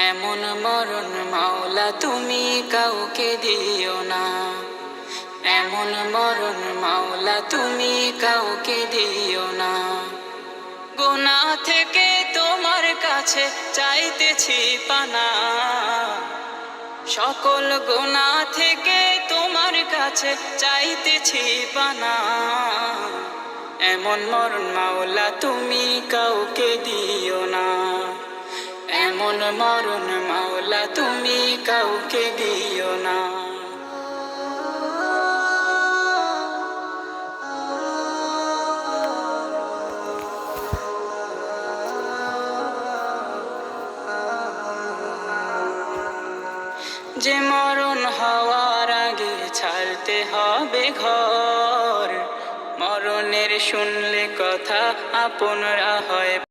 এমন মরণ মাওলা তুমি কাউকে দিও না, এমন মরণ মাওলা তুমি কাউকে দিও না। গুনাহ থেকে তোমার কাছে চাইতেছি পানা, সকল গুনাহ থেকে তোমার কাছে চাইতেছি পানা। এমন মরণ মাওলা তুমি কাউকে দিও না, এমন মরণ মাওলা তুমি কাউকে দিও না। যে মরণ হওয়ার আগে ছাড়তে হবে ঘর, মরণের শুনলে কথা আপনরা হয়